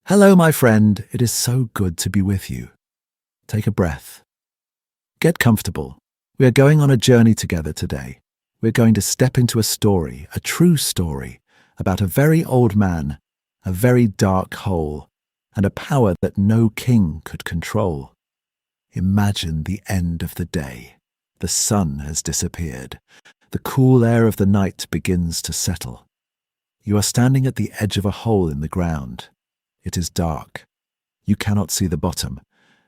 Hello, my friend. It is so good to be with you. Take a breath. Get comfortable. We are going on a journey together today. We're going to step into a story, a true story, about a very old man, a very dark hole, and a power that no king could control. Imagine the end of the day. The sun has disappeared. The cool air of the night begins to settle. You are standing at the edge of a hole in the ground. It is dark. You cannot see the bottom,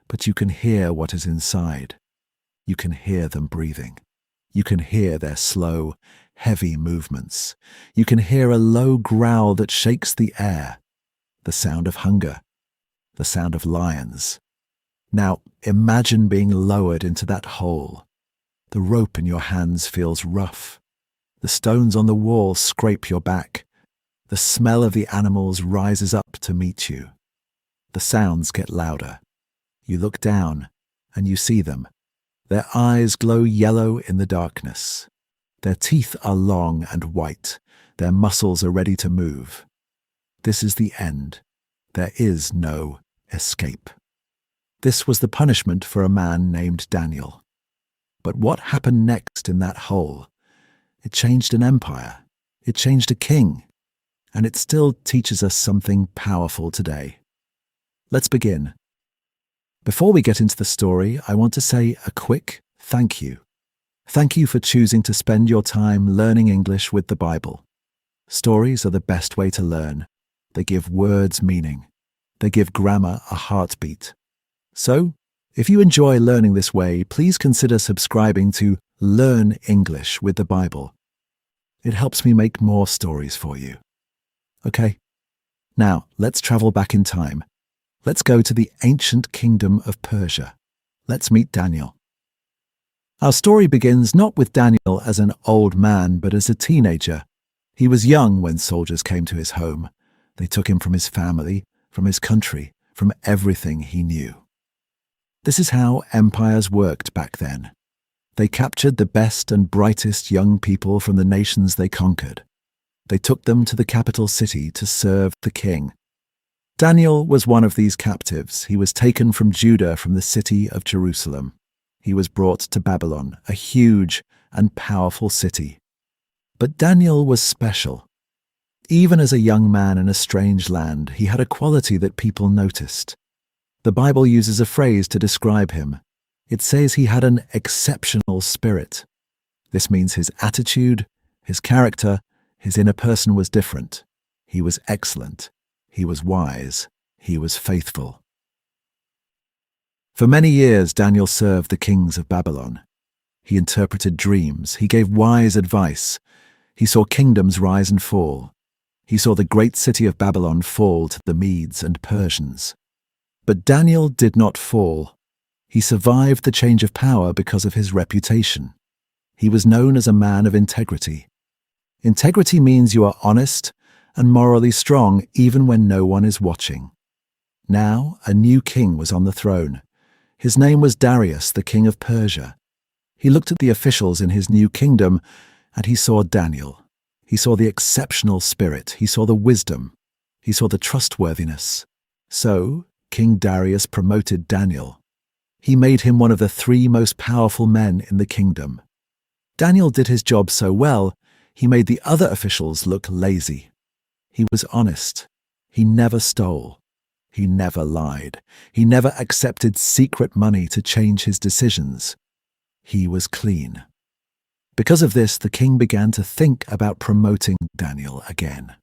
but you can hear what is inside. You can hear them breathing. You can hear their slow, heavy movements. You can hear a low growl that shakes the air. The sound of hunger. The sound of lions. Now, imagine being lowered into that hole. The rope in your hands feels rough. The stones on the wall scrape your back. The smell of the animals rises up to meet you. The sounds get louder. You look down, and you see them. Their eyes glow yellow in the darkness. Their teeth are long and white. Their muscles are ready to move. This is the end. There is no escape. This was the punishment for a man named Daniel. But what happened next in that hole? It changed an empire. It changed a king. And it still teaches us something powerful today. Let's begin. Before we get into the story, I want to say a quick thank you. Thank you for choosing to spend your time learning English with the Bible. Stories are the best way to learn. They give words meaning. They give grammar a heartbeat. So, if you enjoy learning this way, please consider subscribing to Learn English with the Bible. It helps me make more stories for you. Okay, now let's travel back in time. Let's go to the ancient kingdom of Persia. Let's meet Daniel. Our story begins not with Daniel as an old man, but as a teenager. He was young when soldiers came to his home. They took him from his family, from his country, from everything he knew. This is how empires worked back then. They captured the best and brightest young people from the nations they conquered. They took them to the capital city to serve the king. Daniel was one of these captives. He was taken from Judah, from the city of Jerusalem. He was brought to Babylon, a huge and powerful city. But Daniel was special. Even as a young man in a strange land, he had a quality that people noticed. The Bible uses a phrase to describe him. It says he had an exceptional spirit. This means his attitude, his character, his inner person was different. He was excellent. He was wise. He was faithful. For many years, Daniel served the kings of Babylon. He interpreted dreams. He gave wise advice. He saw kingdoms rise and fall. He saw the great city of Babylon fall to the Medes and Persians. But Daniel did not fall. He survived the change of power because of his reputation. He was known as a man of integrity. Integrity means you are honest and morally strong even when no one is watching. Now, a new king was on the throne. His name was Darius, the king of Persia. He looked at the officials in his new kingdom, and he saw Daniel. He saw the exceptional spirit. He saw the wisdom. He saw the trustworthiness. So, King Darius promoted Daniel. He made him one of the 3 most powerful men in the kingdom. Daniel did his job so well, he made the other officials look lazy. He was honest. He never stole. He never lied. He never accepted secret money to change his decisions. He was clean. Because of this, the king began to think about promoting Daniel again.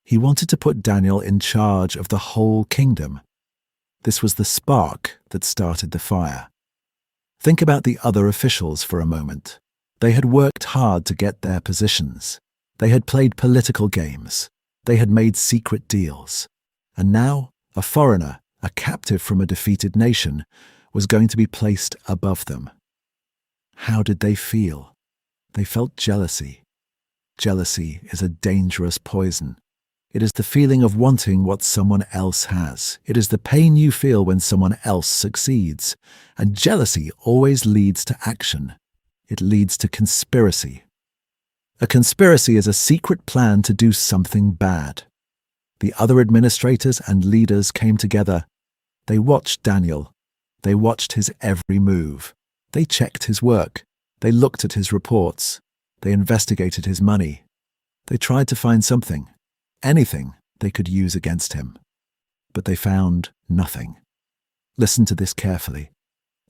He wanted to put Daniel in charge of the whole kingdom. This was the spark that started the fire. Think about the other officials for a moment. They had worked hard to get their positions. They had played political games. They had made secret deals. And now, a foreigner, a captive from a defeated nation, was going to be placed above them. How did they feel? They felt jealousy. Jealousy is a dangerous poison. It is the feeling of wanting what someone else has. It is the pain you feel when someone else succeeds. And jealousy always leads to action. It leads to conspiracy. A conspiracy is a secret plan to do something bad. The other administrators and leaders came together. They watched Daniel. They watched his every move. They checked his work. They looked at his reports. They investigated his money. They tried to find something, anything they could use against him. But they found nothing. Listen to this carefully.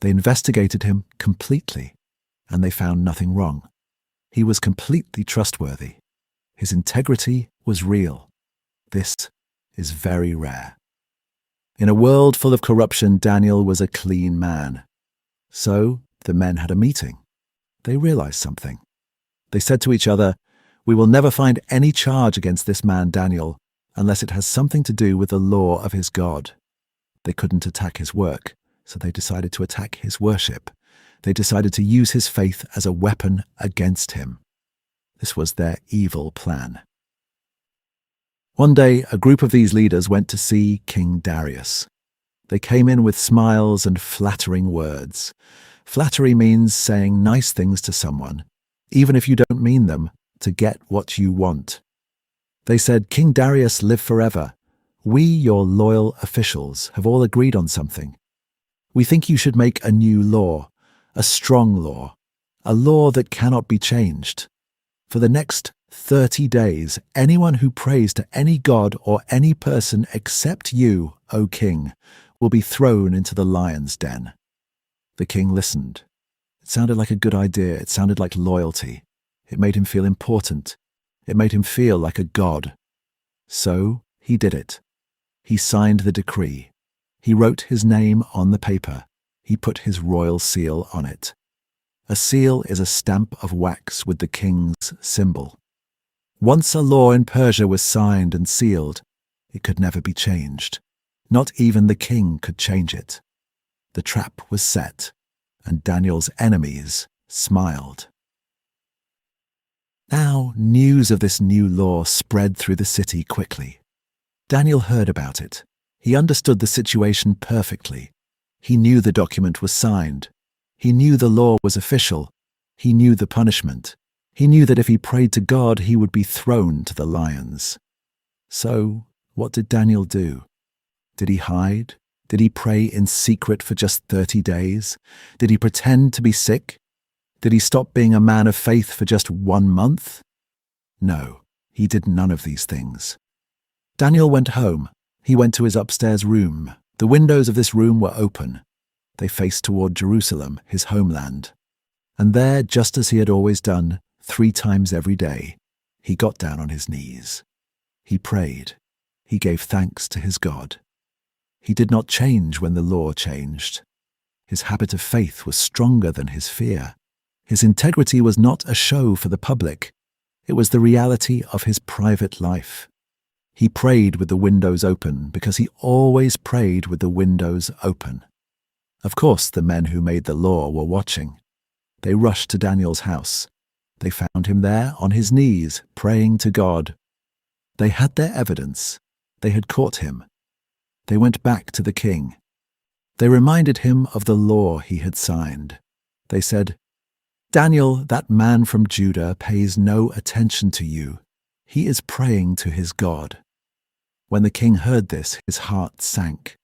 They investigated him completely, and they found nothing wrong. He was completely trustworthy. His integrity was real. This is very rare. In a world full of corruption, Daniel was a clean man. So the men had a meeting. They realized something. They said to each other, "We will never find any charge against this man Daniel unless it has something to do with the law of his God." They couldn't attack his work, so they decided to attack his worship. They decided to use his faith as a weapon against him. This was their evil plan. One day, a group of these leaders went to see King Darius. They came in with smiles and flattering words. Flattery means saying nice things to someone, even if you don't mean them, to get what you want. They said, "King Darius, live forever. We, your loyal officials, have all agreed on something. We think you should make a new law, a strong law, a law that cannot be changed. For the next 30 days, anyone who prays to any god or any person except you, O king, will be thrown into the lion's den." The king listened. It sounded like a good idea. It sounded like loyalty. It made him feel important. It made him feel like a god. So he did it. He signed the decree. He wrote his name on the paper. He put his royal seal on it. A seal is a stamp of wax with the king's symbol. Once a law in Persia was signed and sealed, it could never be changed. Not even the king could change it. The trap was set, and Daniel's enemies smiled. Now, news of this new law spread through the city quickly. Daniel heard about it. He understood the situation perfectly. He knew the document was signed. He knew the law was official. He knew the punishment. He knew that if he prayed to God, he would be thrown to the lions. So, what did Daniel do? Did he hide? Did he pray in secret for just 30 days? Did he pretend to be sick? Did he stop being a man of faith for just 1 month? No, he did none of these things. Daniel went home. He went to his upstairs room. The windows of this room were open. They faced toward Jerusalem, his homeland. And there, just as he had always done, 3 times every day, he got down on his knees. He prayed. He gave thanks to his God. He did not change when the law changed. His habit of faith was stronger than his fear. His integrity was not a show for the public. It was the reality of his private life. He prayed with the windows open because he always prayed with the windows open. Of course, the men who made the law were watching. They rushed to Daniel's house. They found him there on his knees, praying to God. They had their evidence. They had caught him. They went back to the king. They reminded him of the law he had signed. They said, "Daniel, that man from Judah, pays no attention to you. He is praying to his God." When the king heard this, his heart sank.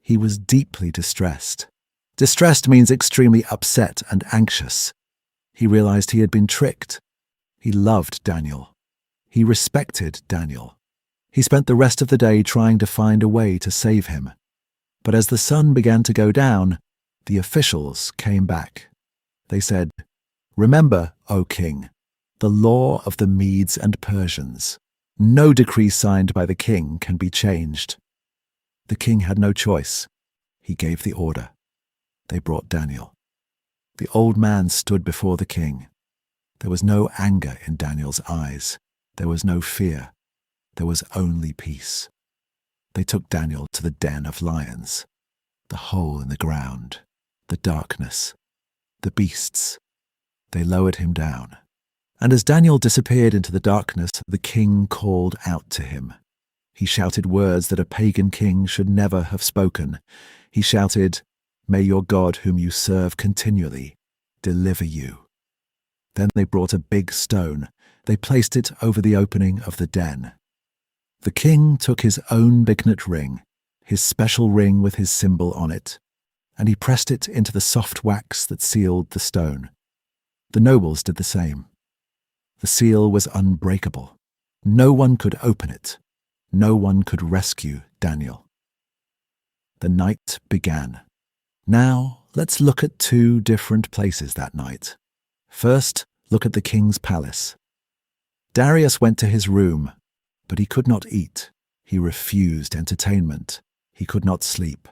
He was deeply distressed. Distressed means extremely upset and anxious. He realized he had been tricked. He loved Daniel. He respected Daniel. He spent the rest of the day trying to find a way to save him. But as the sun began to go down, the officials came back. They said, "Remember, O king, the law of the Medes and Persians. No decree signed by the king can be changed." The king had no choice. He gave the order. They brought Daniel. The old man stood before the king. There was no anger in Daniel's eyes. There was no fear. There was only peace. They took Daniel to the den of lions, the hole in the ground, the darkness, the beasts. They lowered him down. And as Daniel disappeared into the darkness, the king called out to him. He shouted words that a pagan king should never have spoken. He shouted, "May your God, whom you serve continually, deliver you." Then they brought a big stone. They placed it over the opening of the den. The king took his own signet ring, his special ring with his symbol on it, and he pressed it into the soft wax that sealed the stone. The nobles did the same. The seal was unbreakable. No one could open it. No one could rescue Daniel. The night began. Now, let's look at two different places that night. First, look at the king's palace. Darius went to his room, but he could not eat. He refused entertainment. He could not sleep.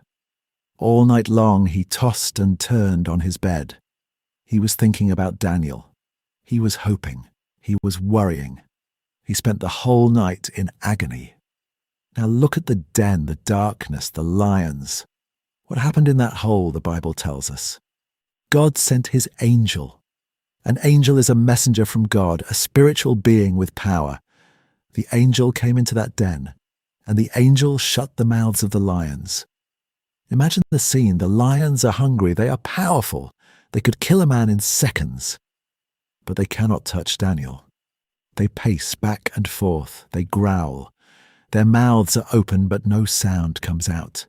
All night long he tossed and turned on his bed. He was thinking about Daniel. He was hoping. He was worrying. He spent the whole night in agony. Now look at the den, the darkness, the lions. What happened in that hole, the Bible tells us? God sent his angel. An angel is a messenger from God, a spiritual being with power. The angel came into that den, and the angel shut the mouths of the lions. Imagine the scene. The lions are hungry. They are powerful. They could kill a man in seconds. But they cannot touch Daniel. They pace back and forth. They growl. Their mouths are open, but no sound comes out.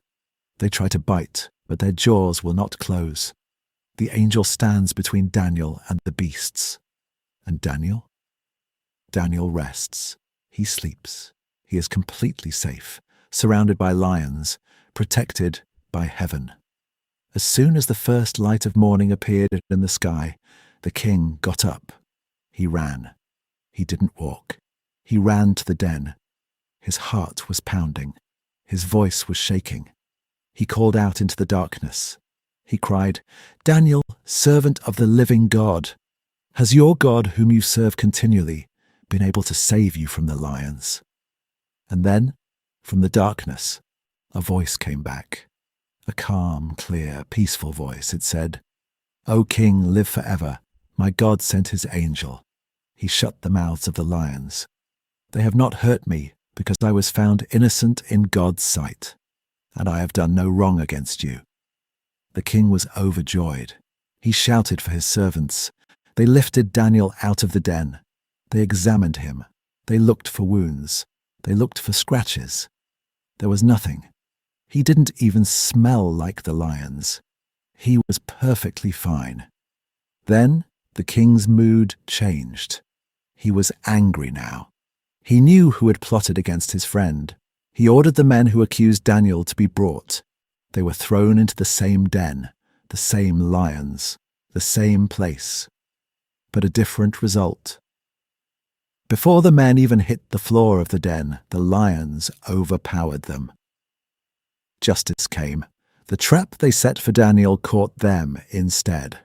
They try to bite, but their jaws will not close. The angel stands between Daniel and the beasts. And Daniel? Daniel rests. He sleeps. He is completely safe, surrounded by lions, protected by heaven. As soon as the first light of morning appeared in the sky, the king got up. He ran. He didn't walk. He ran to the den. His heart was pounding. His voice was shaking. He called out into the darkness. He cried, "Daniel, servant of the living God, has your God, whom you serve continually, been able to save you from the lions?" And then, from the darkness, a voice came back. A calm, clear, peaceful voice. It said, "O King, live forever. My God sent his angel. He shut the mouths of the lions. They have not hurt me, because I was found innocent in God's sight, and I have done no wrong against you." The king was overjoyed. He shouted for his servants. They lifted Daniel out of the den. They examined him. They looked for wounds. They looked for scratches. There was nothing. He didn't even smell like the lions. He was perfectly fine. Then the king's mood changed. He was angry now. He knew who had plotted against his friend. He ordered the men who accused Daniel to be brought. They were thrown into the same den, the same lions, the same place, but a different result. Before the men even hit the floor of the den, the lions overpowered them. Justice came. The trap they set for Daniel caught them instead.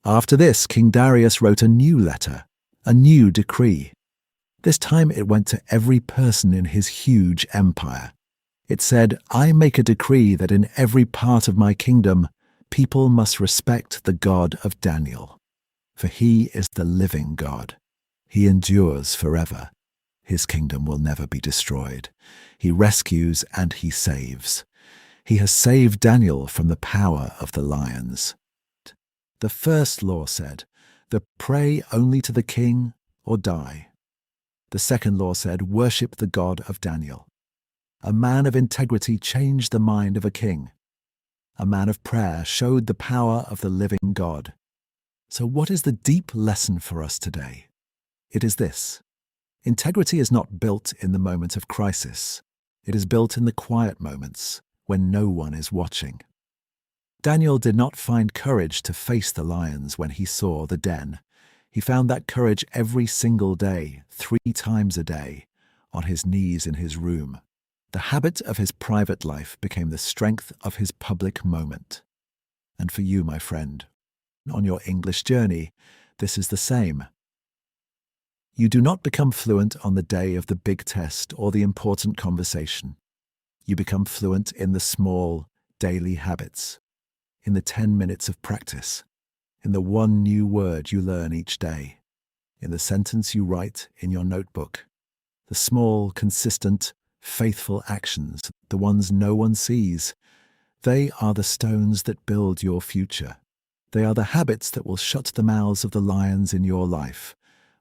After this, King Darius wrote a new letter, a new decree. This time it went to every person in his huge empire. It said, "I make a decree that in every part of my kingdom, people must respect the God of Daniel. For he is the living God. He endures forever. His kingdom will never be destroyed. He rescues and he saves. He has saved Daniel from the power of the lions." The first law said, "Pray only to the king or die." The second law said, "Worship the God of Daniel." A man of integrity changed the mind of a king. A man of prayer showed the power of the living God. So what is the deep lesson for us today? It is this: integrity is not built in the moment of crisis. It is built in the quiet moments when no one is watching. Daniel did not find courage to face the lions when he saw the den. He found that courage every single day, 3 times a day, on his knees in his room. The habit of his private life became the strength of his public moment. And for you, my friend, on your English journey, this is the same. You do not become fluent on the day of the big test or the important conversation. You become fluent in the small, daily habits, in the 10 minutes of practice, in the one new word you learn each day, in the sentence you write in your notebook, the small, consistent, faithful actions, the ones no one sees. They are the stones that build your future. They are the habits that will shut the mouths of the lions in your life,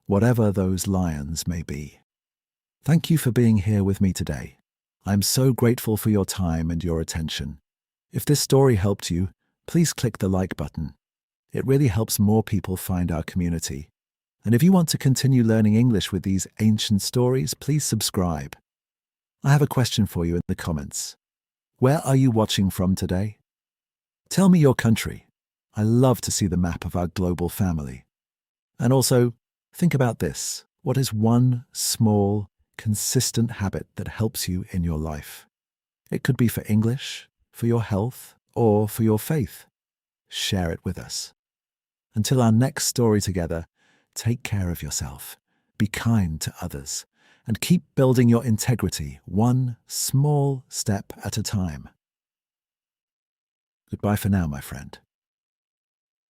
whatever those lions may be. Thank you for being here with me today. I'm so grateful for your time and your attention. If this story helped you, please click the like button. It really helps more people find our community. And if you want to continue learning English with these ancient stories, please subscribe. I have a question for you in the comments. Where are you watching from today? Tell me your country. I love to see the map of our global family. And also, think about this. What is one small, consistent habit that helps you in your life? It could be for English, for your health, or for your faith. Share it with us. Until our next story together, take care of yourself, be kind to others, and keep building your integrity one small step at a time. Goodbye for now, my friend.